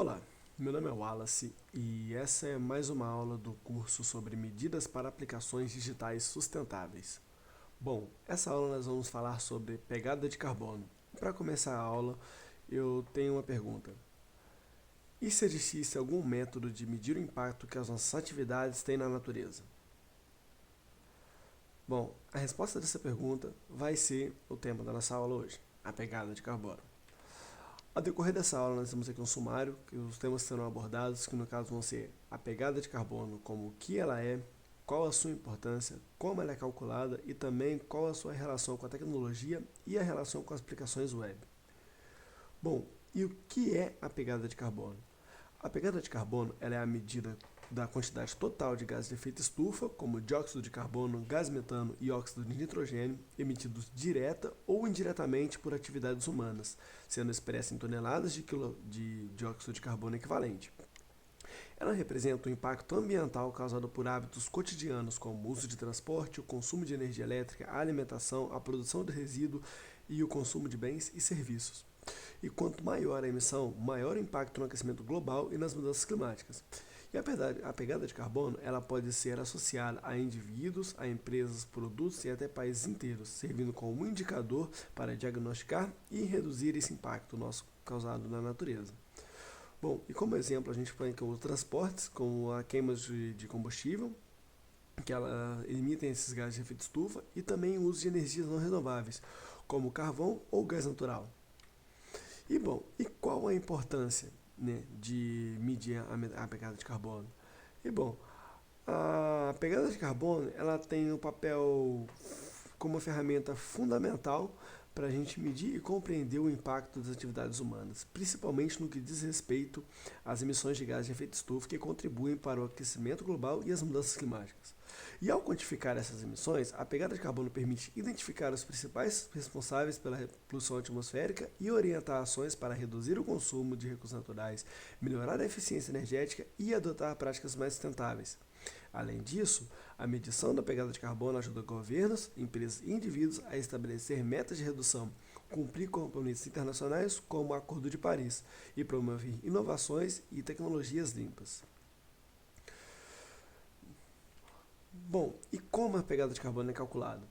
Olá, meu nome é Wallace e essa é mais uma aula do curso sobre medidas para aplicações digitais sustentáveis. Bom, essa aula nós vamos falar sobre pegada de carbono. Para começar a aula, eu tenho uma pergunta. E se existisse algum método de medir o impacto que as nossas atividades têm na natureza? Bom, a resposta dessa pergunta vai ser o tema da nossa aula hoje, a pegada de carbono. Ao decorrer dessa aula, nós temos aqui um sumário, que os temas serão abordados, que no caso vão ser a pegada de carbono, como o que ela é, qual a sua importância, como ela é calculada e também qual a sua relação com a tecnologia e a relação com as aplicações web. Bom, e o que é a pegada de carbono? A pegada de carbono ela é a medida da quantidade total de gases de efeito estufa, como dióxido de carbono, gás metano e óxido de nitrogênio, emitidos direta ou indiretamente por atividades humanas, sendo expressa em toneladas de dióxido de carbono equivalente. Ela representa o impacto ambiental causado por hábitos cotidianos como o uso de transporte, o consumo de energia elétrica, a alimentação, a produção de resíduo e o consumo de bens e serviços. E quanto maior a emissão, maior o impacto no aquecimento global e nas mudanças climáticas. E a pegada de carbono ela pode ser associada a indivíduos, a empresas, produtos e até países inteiros, servindo como um indicador para diagnosticar e reduzir esse impacto nosso causado na natureza. Bom, e como exemplo a gente põe aqui os transportes, como a queima de combustível, que ela emitem esses gases de efeito estufa, e também o uso de energias não renováveis, como carvão ou gás natural. E bom, e qual a importância, né, de medir a pegada de carbono? E bom, a pegada de carbono ela tem um papel como uma ferramenta fundamental para a gente medir e compreender o impacto das atividades humanas, principalmente no que diz respeito às emissões de gases de efeito estufa que contribuem para o aquecimento global e as mudanças climáticas. E ao quantificar essas emissões, a pegada de carbono permite identificar os principais responsáveis pela poluição atmosférica e orientar ações para reduzir o consumo de recursos naturais, melhorar a eficiência energética e adotar práticas mais sustentáveis. Além disso, a medição da pegada de carbono ajuda governos, empresas e indivíduos a estabelecer metas de redução, cumprir compromissos internacionais como o Acordo de Paris e promover inovações e tecnologias limpas. Bom, e como a pegada de carbono é calculada?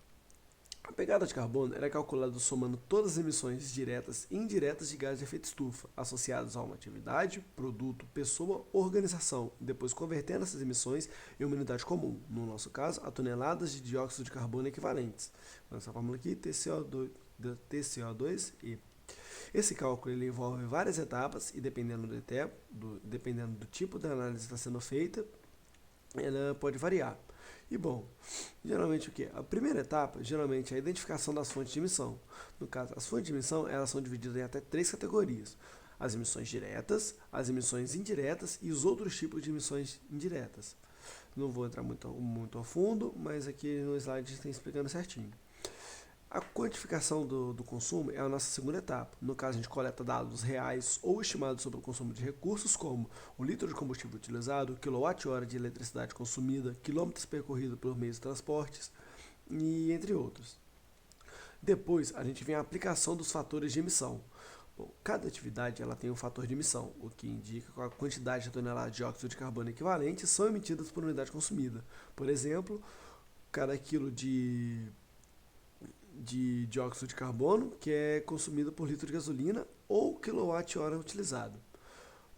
A pegada de carbono é calculada somando todas as emissões diretas e indiretas de gases de efeito estufa associadas a uma atividade, produto, pessoa ou organização, e depois convertendo essas emissões em uma unidade comum, no nosso caso, a toneladas de dióxido de carbono equivalentes. Essa fórmula aqui, TCO2e. Esse cálculo ele envolve várias etapas e dependendo do tipo de análise que está sendo feita, ela pode variar. E bom, geralmente o que? A primeira etapa, geralmente, é a identificação das fontes de emissão. No caso, as fontes de emissão, elas são divididas em até três categorias. As emissões diretas, as emissões indiretas e os outros tipos de emissões indiretas. Não vou entrar muito a fundo, mas aqui no slide a gente está explicando certinho. A quantificação do consumo é a nossa segunda etapa. No caso, a gente coleta dados reais ou estimados sobre o consumo de recursos, como o litro de combustível utilizado, quilowatt-hora de eletricidade consumida, quilômetros percorridos por meios de transportes, e entre outros. Depois, a gente vem a aplicação dos fatores de emissão. Bom, cada atividade ela tem um fator de emissão, o que indica qual a quantidade de toneladas de dióxido de carbono equivalentes são emitidas por unidade consumida. Por exemplo, cada quilo de dióxido de carbono que é consumido por litro de gasolina ou quilowatt-hora utilizado.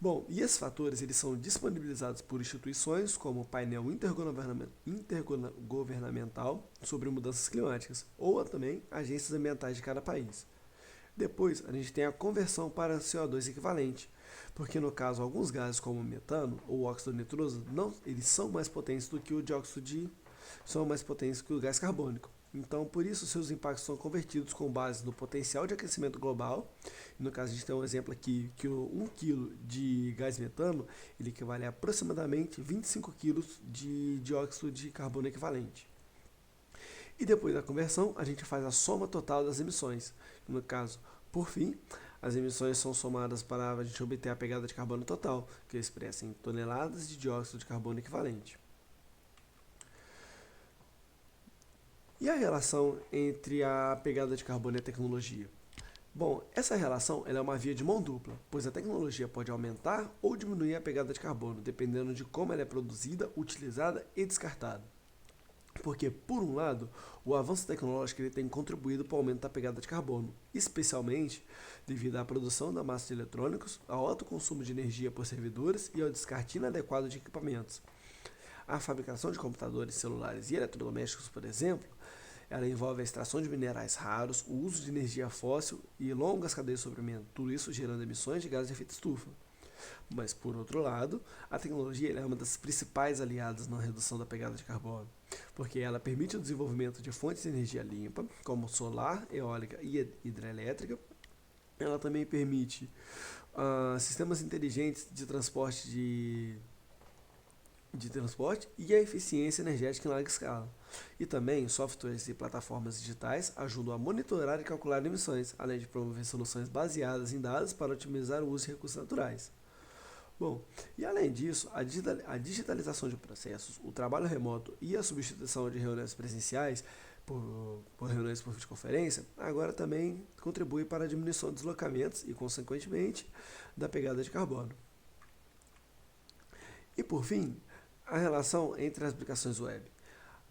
Bom, e esses fatores eles são disponibilizados por instituições como o painel intergovernamental sobre mudanças climáticas ou também agências ambientais de cada país. Depois, a gente tem a conversão para CO2 equivalente, porque no caso alguns gases como o metano ou o óxido nitroso eles são mais potentes do que o dióxido são mais potentes que o gás carbônico. Então, por isso, seus impactos são convertidos com base no potencial de aquecimento global. No caso, a gente tem um exemplo aqui que 1 kg de gás metano ele equivale a aproximadamente 25 kg de dióxido de carbono equivalente. E depois da conversão, a gente faz a soma total das emissões. No caso, por fim, as emissões são somadas para a gente obter a pegada de carbono total, que é expressa em toneladas de dióxido de carbono equivalente. E a relação entre a pegada de carbono e a tecnologia? Bom, essa relação ela é uma via de mão dupla, pois a tecnologia pode aumentar ou diminuir a pegada de carbono, dependendo de como ela é produzida, utilizada e descartada. Porque, por um lado, o avanço tecnológico ele tem contribuído para o aumento da pegada de carbono, especialmente devido à produção da massa de eletrônicos, ao alto consumo de energia por servidores e ao descarte inadequado de equipamentos. A fabricação de computadores, celulares e eletrodomésticos, por exemplo, ela envolve a extração de minerais raros, o uso de energia fóssil e longas cadeias de suprimento, tudo isso gerando emissões de gases de efeito estufa. Mas, por outro lado, a tecnologia é uma das principais aliadas na redução da pegada de carbono, porque ela permite o desenvolvimento de fontes de energia limpa, como solar, eólica e hidrelétrica. Ela também permite sistemas inteligentes de transporte e a eficiência energética em larga escala. E também softwares e plataformas digitais ajudam a monitorar e calcular emissões, além de promover soluções baseadas em dados para otimizar o uso de recursos naturais. Bom, e além disso, a digitalização de processos, o trabalho remoto e a substituição de reuniões presenciais por reuniões por videoconferência, agora também contribui para a diminuição de deslocamentos e, consequentemente, da pegada de carbono. E por fim, a relação entre as aplicações web.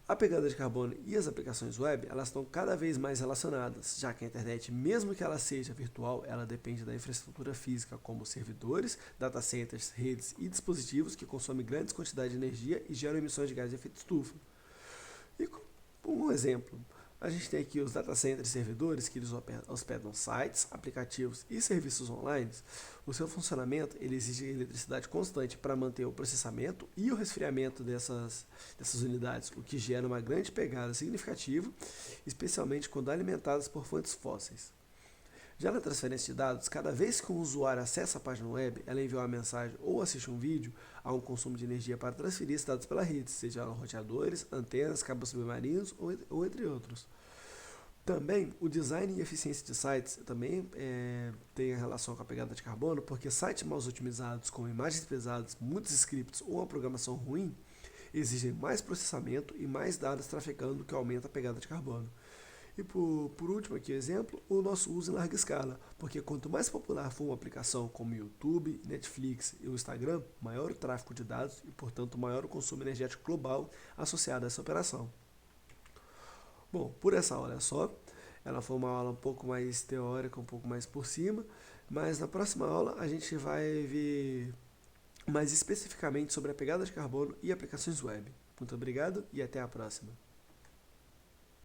A pegada de carbono e as aplicações web, elas estão cada vez mais relacionadas, já que a internet, mesmo que ela seja virtual, ela depende da infraestrutura física, como servidores, data centers, redes e dispositivos que consomem grandes quantidades de energia e geram emissões de gás de efeito estufa. E um exemplo, a gente tem aqui os data centers e servidores que eles hospedam sites, aplicativos e serviços online. O seu funcionamento ele exige eletricidade constante para manter o processamento e o resfriamento dessas unidades, o que gera uma grande pegada significativa, especialmente quando alimentadas por fontes fósseis. Já na transferência de dados, cada vez que um usuário acessa a página web, ela envia uma mensagem ou assiste um vídeo, há um consumo de energia para transferir esses dados pela rede, seja roteadores, antenas, cabos submarinos ou entre outros. Também o design e eficiência de sites também tem relação com a pegada de carbono, porque sites mal otimizados, com imagens pesadas, muitos scripts ou uma programação ruim, exigem mais processamento e mais dados trafegando, que aumenta a pegada de carbono. E por último aqui, exemplo, o nosso uso em larga escala, porque quanto mais popular for uma aplicação como YouTube, Netflix e o Instagram, maior o tráfego de dados e, portanto, maior o consumo energético global associado a essa operação. Bom, por essa aula é só. Ela foi uma aula um pouco mais teórica, um pouco mais por cima, mas na próxima aula a gente vai ver mais especificamente sobre a pegada de carbono e aplicações web. Muito obrigado e até a próxima.